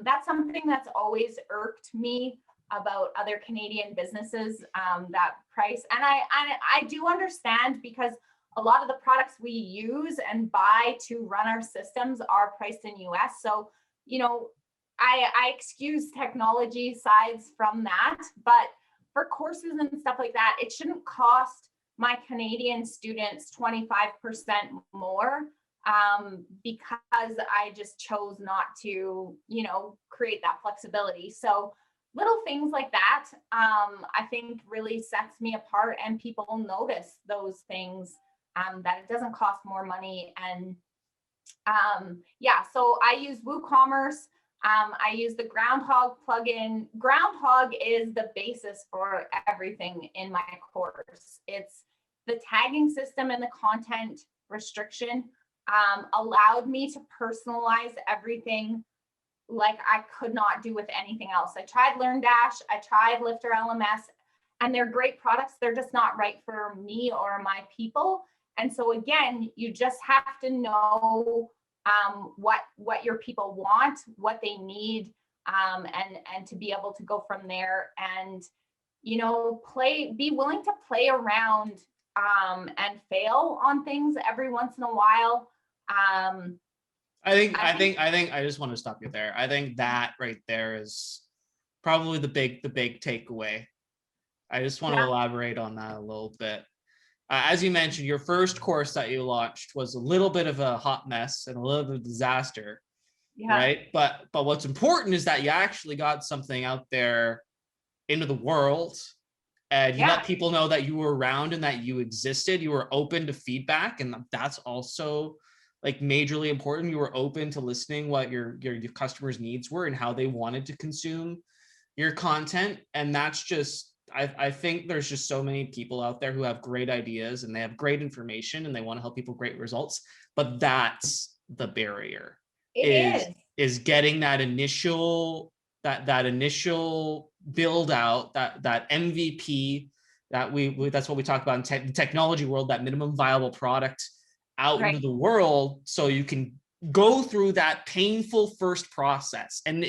that's something that's always irked me about other Canadian businesses, that price. And I do understand, because a lot of the products we use and buy to run our systems are priced in US. So, you know, I excuse technology sides from that, but for courses and stuff like that, it shouldn't cost my Canadian students 25% more, because I just chose not to, you know, create that flexibility. So little things like that, I think really sets me apart, and people notice those things, that it doesn't cost more money. And yeah, so I use WooCommerce. I use the Groundhog plugin. Groundhog is the basis for everything in my course. It's the tagging system and the content restriction allowed me to personalize everything like I could not do with anything else. I tried LearnDash, I tried Lifter LMS, and they're great products. They're just not right for me or my people. And so again, you just have to know what your people want, what they need, and to be able to go from there, and, you know, be willing to play around and fail on things every once in a while. I just want to stop you there. I think that right there is probably the big takeaway. I just want to elaborate on that a little bit. As you mentioned, your first course that you launched was a little bit of a hot mess and a little bit of a disaster, right? But what's important is that you actually got something out there into the world, and you let people know that you were around and that you existed. You were open to feedback, and that's also like majorly important. You were open to listening what your customers' needs were and how they wanted to consume your content. And that's just, I think there's just so many people out there who have great ideas and they have great information and they want to help people get results, but that's the barrier. Is getting that initial build out, that MVP that that's what we talk about in the technology world, that minimum viable product out into the world, so you can go through that painful first process. And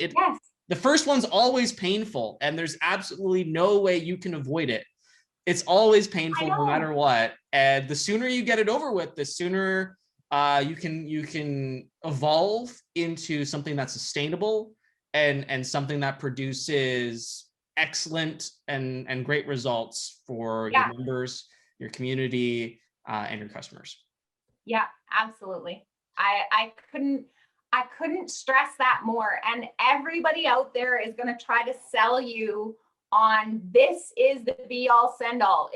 the first one's always painful, and there's absolutely no way you can avoid it. It's always painful no matter what. And the sooner you get it over with, the sooner you can evolve into something that's sustainable and something that produces excellent and great results for your members, your community, and your customers. Yeah, absolutely. I couldn't stress that more. And everybody out there is going to try to sell you on this is the be all send all.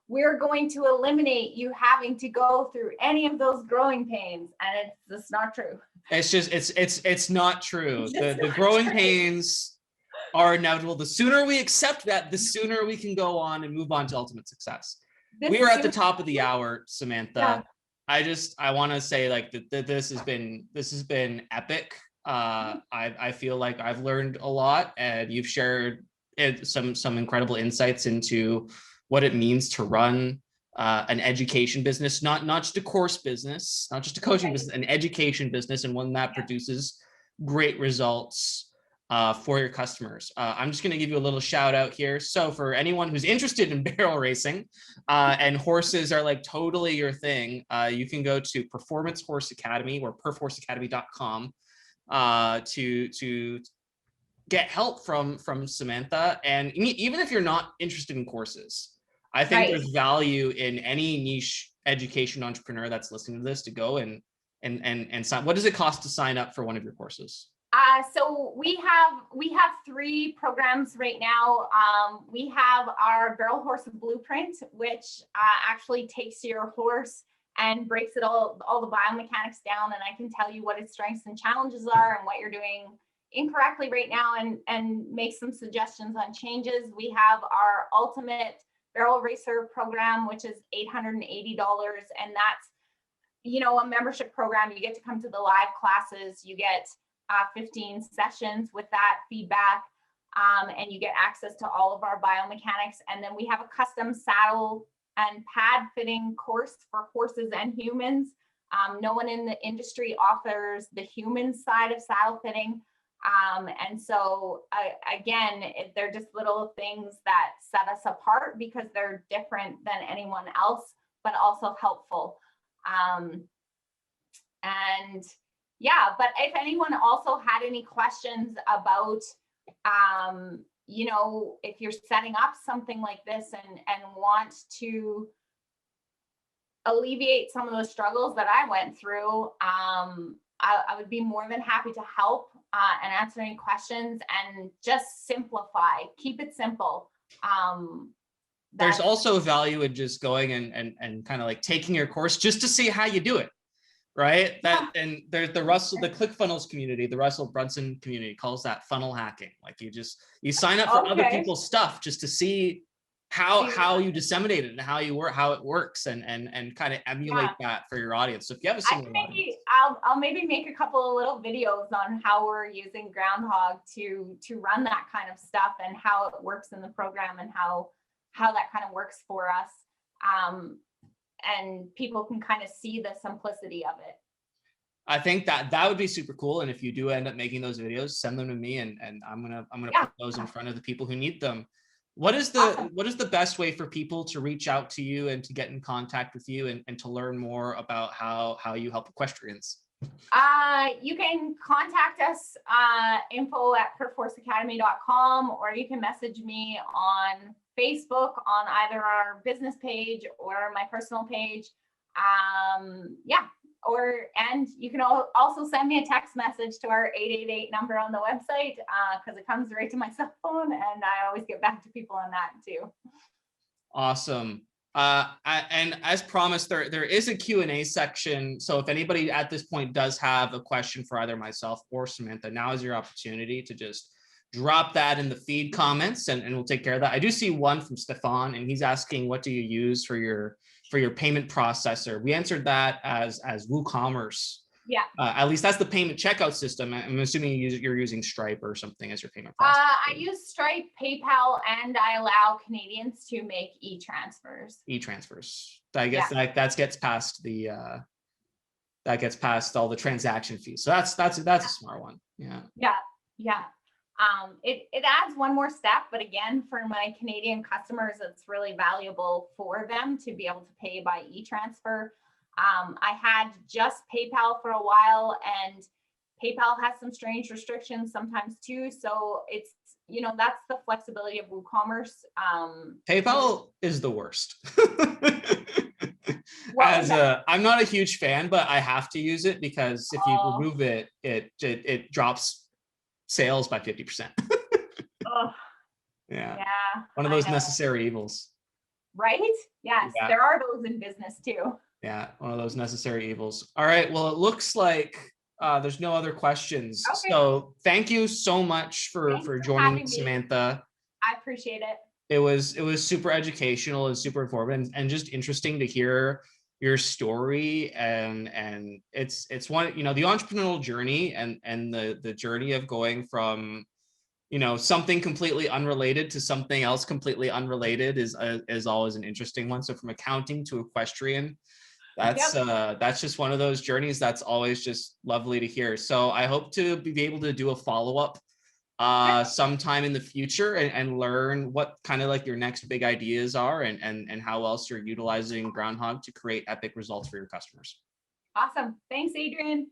We're going to eliminate you having to go through any of those growing pains. And it's just not true. It's not true. The growing pains are inevitable. The sooner we accept that, the sooner we can go on and move on to ultimate success. We are at the top of the hour, Samantha. Yeah. I want to say like that this has been epic. I feel like I've learned a lot, and you've shared some incredible insights into what it means to run an education business, not just a course business, not just a coaching business, an education business, and one that produces great results for your customers. I'm just going to give you a little shout out here. So for anyone who's interested in barrel racing and horses are like totally your thing, you can go to Performance Horse Academy or perfhorseacademy.com to get help from Samantha. And even if you're not interested in courses, I think there's value in any niche education entrepreneur that's listening to this to go and sign. What does it cost to sign up for one of your courses? So we have 3 programs right now. We have our Barrel Horse Blueprint, which actually takes your horse and breaks it all the biomechanics down, and I can tell you what its strengths and challenges are and what you're doing incorrectly right now, and make some suggestions on changes. We have our Ultimate Barrel Racer program, which is $880, and that's, you know, a membership program. You get to come to the live classes, you get 15 sessions with that feedback, and you get access to all of our biomechanics. And then we have a custom saddle and pad fitting course for horses and humans. No one in the industry offers the human side of saddle fitting. And so again, they're just little things that set us apart because they're different than anyone else, but also helpful. And yeah, but if anyone also had any questions about, you know, if you're setting up something like this and want to alleviate some of the struggles that I went through, I would be more than happy to help and answer any questions and just simplify, keep it simple. There's also value in just going and kind of like taking your course just to see how you do it. Right. And there's the ClickFunnels community, the Russell Brunson community calls that funnel hacking. Like you sign up for other people's stuff just to see how you disseminate it and how it works and kind of emulate that for your audience. So if you have a similar audience, I'll maybe make a couple of little videos on how we're using Groundhog to run that kind of stuff and how it works in the program and how that kind of works for us. And people can kind of see the simplicity of it. I think that would be super cool. And if you do end up making those videos, send them to me, and I'm gonna put those in front of the people who need them. What is the best way for people to reach out to you and to get in contact with you and to learn more about how you help equestrians? You can contact us, info@perforceacademy.com, or you can message me on Facebook on either our business page or my personal page. And you can also send me a text message to our 888 number on the website, because it comes right to my cell phone, and I always get back to people on that too. Awesome. And as promised, there is a Q&A section. So if anybody at this point does have a question for either myself or Samantha, now is your opportunity to just drop that in the feed comments, and we'll take care of that. I do see one from Stefan, and he's asking, what do you use for your payment processor? We answered that as WooCommerce. Yeah. At least that's the payment checkout system. I'm assuming you're using Stripe or something as your payment processor. I use Stripe, PayPal, and I allow Canadians to make e-transfers. I guess that gets past all the transaction fees. So that's a smart one. Yeah. It adds one more step, but again, for my Canadian customers, it's really valuable for them to be able to pay by e-transfer. I had just PayPal for a while, and PayPal has some strange restrictions sometimes too. So it's, that's the flexibility of WooCommerce. PayPal is the worst. Well, I'm not a huge fan, but I have to use it because if you remove it, it drops sales by 50%. Yeah. One of those necessary evils. Right? Yes, yeah. There are those in business too. Yeah, one of those necessary evils. All right, well, it looks like there's no other questions. Okay. So thank you so much for joining me, Samantha. I appreciate it. It was super educational and super informative and just interesting to hear your story, and it's one, the entrepreneurial journey and the journey of going from something completely unrelated to something else completely unrelated is always an interesting one. So from accounting to equestrian, that's just one of those journeys that's always just lovely to hear. So I hope to be able to do a follow-up sometime in the future and learn what kind of like your next big ideas are and how else you're utilizing Groundhog to create epic results for your customers. Awesome. Thanks, Adrian.